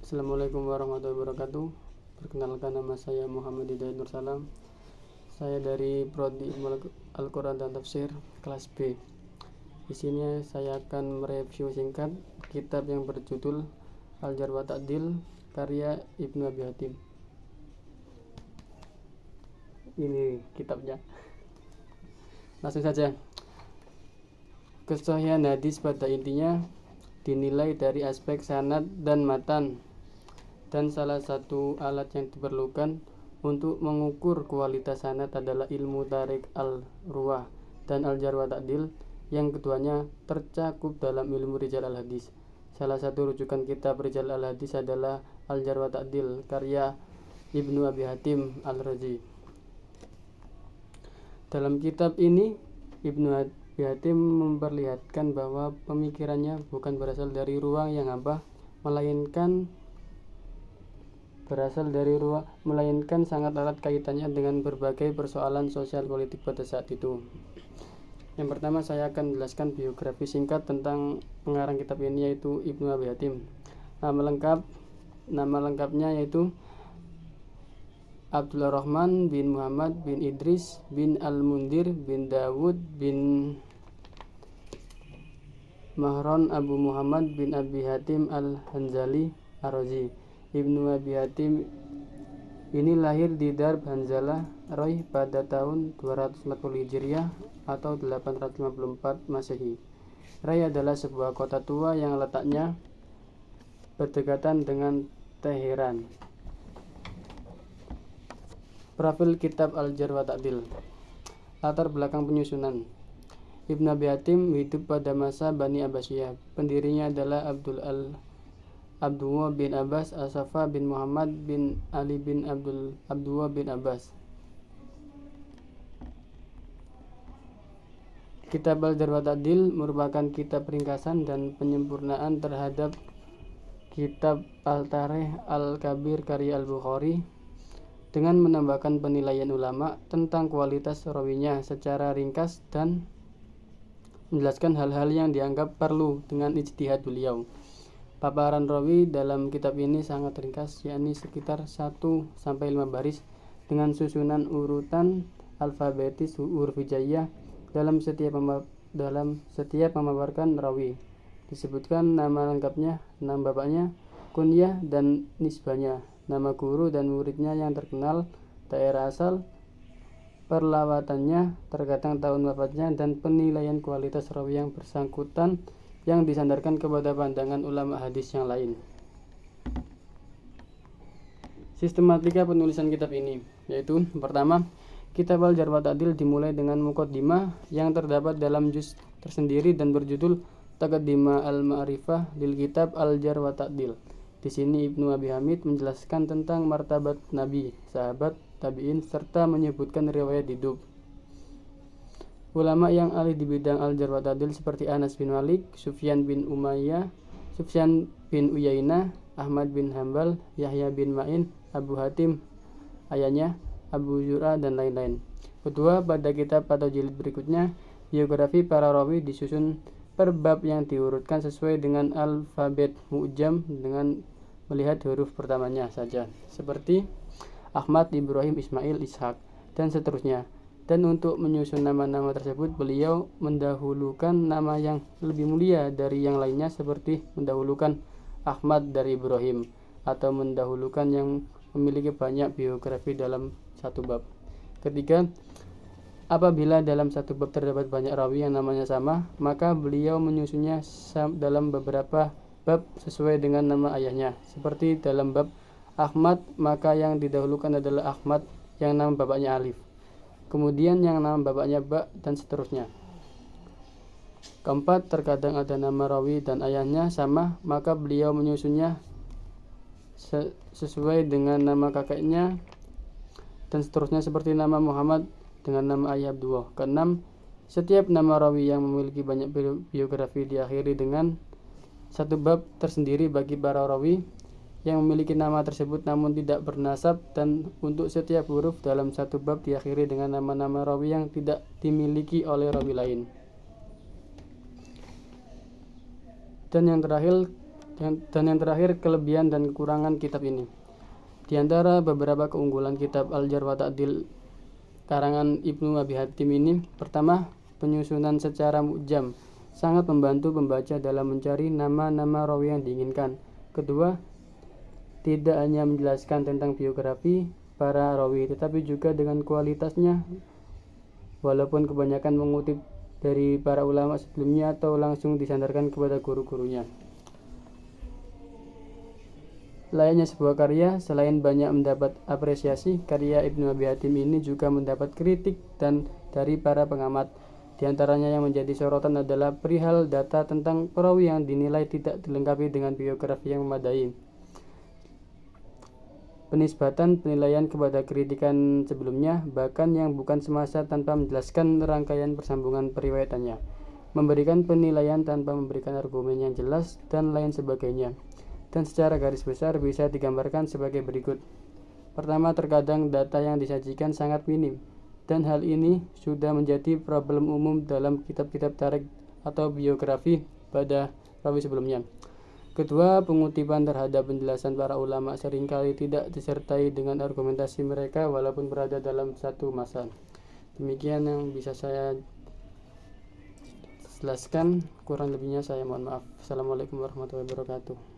Assalamualaikum warahmatullahi wabarakatuh. Perkenalkan, nama saya Muhammad Hidayat Nur Salam. Saya dari Prodi Ilmu Al-Quran dan Tafsir kelas B. Di sini saya akan mereview singkat kitab yang berjudul Al-Jarh wa Ta'dil karya Ibnu Abi Hatim. Ini kitabnya. Langsung saja. Kesahihan hadis pada intinya dinilai dari aspek sanad dan matan, dan salah satu alat yang diperlukan untuk mengukur kualitas sanad adalah ilmu tarik al-ruwah dan al-jarh wa ta'dil, yang keduanya tercakup dalam ilmu rijal al-hadis. Salah satu rujukan kitab rijal al-hadis adalah Al-Jarh wa Ta'dil karya Ibnu Abi Hatim al-Razi. Dalam kitab ini Ibnu Abi Hatim memperlihatkan bahwa pemikirannya bukan berasal dari ruang yang hampa, melainkan sangat erat kaitannya dengan berbagai persoalan sosial politik pada saat itu. Yang pertama, saya akan menjelaskan biografi singkat tentang pengarang kitab ini, yaitu Ibnu Abi Hatim. Nama lengkapnya yaitu Abdullah Rahman bin Muhammad bin Idris bin Al-Mundir bin Dawud bin Mahron Abu Muhammad bin Abi Hatim Al-Hanzali Ar-Razi. Ibnu Abi Hatim ini lahir di Darb Hanzalah, Roy pada tahun 240 Hijriah atau 854 Masehi. Roy adalah sebuah kota tua yang letaknya berdekatan dengan Teheran. Profil kitab Al-Jarh wa Ta'dil. Latar belakang penyusunan. Ibnu Abi Hatim hidup pada masa Bani Abbasiyah. Pendirinya adalah Abdullah bin Abbas, As-Safa bin Muhammad bin Ali bin Abdullah bin Abbas. Kitab Al-Jarh wa Ta'dil merupakan kitab ringkasan dan penyempurnaan terhadap kitab Al-Tarikh Al-Kabir karya Al-Bukhari, dengan menambahkan penilaian ulama tentang kualitas rawinya secara ringkas dan menjelaskan hal-hal yang dianggap perlu dengan ijtihad beliau. Paparan rawi dalam kitab ini sangat ringkas, yakni sekitar 1-5 baris dengan susunan urutan alfabetis huruf hijaiyah dalam setiap memaparkan rawi. Disebutkan nama lengkapnya, nama bapaknya, kunyah dan nisbahnya, nama guru dan muridnya yang terkenal, daerah asal, perlawatannya, terkadang tahun wafatnya, dan penilaian kualitas rawi yang bersangkutan yang disandarkan kepada pandangan ulama hadis yang lain. Sistematika penulisan kitab ini, yaitu pertama, kitab Al-Jarh wa Ta'dil dimulai dengan muqaddimah yang terdapat dalam juz tersendiri dan berjudul Taqaddimah Al-Ma'rifah lil Kitab Al-Jarh wa Ta'dil. Di sini Ibnu Abi Hamid menjelaskan tentang martabat Nabi, sahabat, tabi'in, serta menyebutkan riwayat hidup ulama yang ahli di bidang Al-Jarh wa Ta'dil seperti Anas bin Malik, Sufyan bin Uyainah, Ahmad bin Hambal, Yahya bin Ma'in, Abu Hatim, ayahnya, Abu Zur'a, dan lain-lain. Kedua, pada kitab atau jilid berikutnya, biografi para rawi disusun per bab yang diurutkan sesuai dengan alfabet mu'jam dengan melihat huruf pertamanya saja, seperti Ahmad, Ibrahim, Ismail, Ishak, dan seterusnya. Dan untuk menyusun nama-nama tersebut, beliau mendahulukan nama yang lebih mulia dari yang lainnya, seperti mendahulukan Ahmad dari Ibrahim, atau mendahulukan yang memiliki banyak biografi dalam satu bab. Ketiga, apabila dalam satu bab terdapat banyak rawi yang namanya sama, maka beliau menyusunnya dalam beberapa bab sesuai dengan nama ayahnya. Seperti dalam bab Ahmad, maka yang didahulukan adalah Ahmad yang nama bapaknya Alif, kemudian yang nama bapaknya Ba, dan seterusnya. Keempat, terkadang ada nama rawi dan ayahnya sama, maka beliau menyusunnya sesuai dengan nama kakeknya, dan seterusnya, seperti nama Muhammad dengan nama ayah Abdullah. Keenam, setiap nama rawi yang memiliki banyak biografi diakhiri dengan satu bab tersendiri bagi para rawi yang memiliki nama tersebut namun tidak bernasab, dan untuk setiap huruf dalam satu bab diakhiri dengan nama-nama rawi yang tidak dimiliki oleh rawi lain. Dan yang terakhir, Dan yang terakhir, kelebihan dan kekurangan kitab ini. Di antara beberapa keunggulan kitab Al-Jarh wa Ta'dil karangan Ibnu Abi Hatim ini, pertama, penyusunan secara mu'jam sangat membantu pembaca dalam mencari nama-nama rawi yang diinginkan. Kedua, tidak hanya menjelaskan tentang biografi para rawi, tetapi juga dengan kualitasnya, walaupun kebanyakan mengutip dari para ulama sebelumnya atau langsung disandarkan kepada guru-gurunya. Layaknya sebuah karya, selain banyak mendapat apresiasi, karya Ibnu Abi Hatim ini juga mendapat kritik dan dari para pengamat. Di antaranya yang menjadi sorotan adalah perihal data tentang perawi yang dinilai tidak dilengkapi dengan biografi yang memadai. Penisbatan penilaian kepada kritikan sebelumnya, bahkan yang bukan semasa tanpa menjelaskan rangkaian persambungan periwayatannya, memberikan penilaian tanpa memberikan argumen yang jelas, dan lain sebagainya. Dan secara garis besar bisa digambarkan sebagai berikut. Pertama, terkadang data yang disajikan sangat minim, dan hal ini sudah menjadi problem umum dalam kitab-kitab tarikh atau biografi pada rawi sebelumnya. Kedua, pengutipan terhadap penjelasan para ulama seringkali tidak disertai dengan argumentasi mereka walaupun berada dalam satu masa. Demikian yang bisa saya jelaskan, kurang lebihnya saya mohon maaf. Assalamualaikum warahmatullahi wabarakatuh.